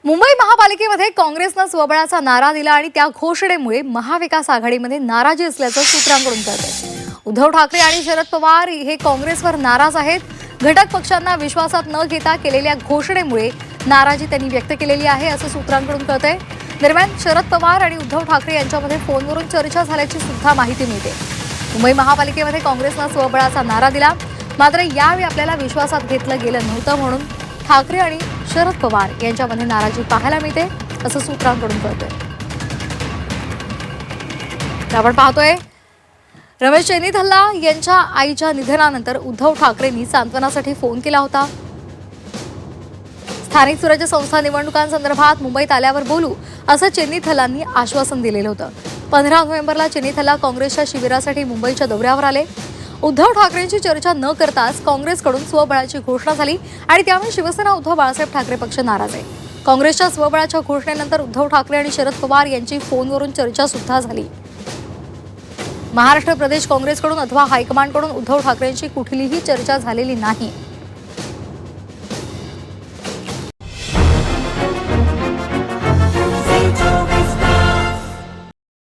मुंबई महापालिकेमध्ये काँग्रेसनं स्वबळाचा नारा दिला आणि त्या घोषणेमुळे महाविकास आघाडीमध्ये नाराजी असल्याचं सूत्रांकडून कळतंय। उद्धव ठाकरे आणि शरद पवार हे काँग्रेसवर नाराज आहेत। घटक पक्षांना विश्वासात न घेता केलेल्या घोषणेमुळे नाराजी त्यांनी व्यक्त केलेली आहे असं सूत्रांकडून कळतंय। दरम्यान शरद पवार आणि उद्धव ठाकरे यांच्यामध्ये फोनवरून चर्चा झाल्याची सुद्धा माहिती मिळते। मुंबई महापालिकेमध्ये काँग्रेसनं स्वबळाचा नारा दिला, मात्र यावेळी आपल्याला विश्वासात घेतलं गेलं नव्हतं म्हणून ठाकरे आणि शरद पवार यांच्यामध्ये नाराजी पाहायला मिळते असं सूत्रांकडून कळतंय। आपण पाहतोय रमेश चेन्नीथल्ला यांच्या आईच्या निधनानंतर उद्धव ठाकरेंनी सांत्वनासाठी फोन केला होता। स्थानिक स्वराज्य संस्था निवडणुकांसंदर्भात मुंबईत आल्यावर बोलू असं चेन्नीथल्लांनी आश्वासन दिलेलं होतं। 15 नोव्हेंबरला चेन्नीथल्ला काँग्रेसच्या शिबिरासाठी मुंबईच्या दौऱ्यावर आले। उद्धव ठाकरेंची चर्चा न करताच काँग्रेसकडून स्वबळाची घोषणा झाली आणि त्यामुळे शिवसेना उद्धव बाळासाहेब ठाकरे पक्ष नाराज आहे। काँग्रेसच्या स्वबळाच्या घोषणेनंतर उद्धव ठाकरे आणि शरद पवार यांची फोनवरून चर्चा सुद्धा झाली। महाराष्ट्र प्रदेश काँग्रेसकडून अथवा हायकमांडकडून उद्धव ठाकरेंची कुठलीही चर्चा झालेली नाही।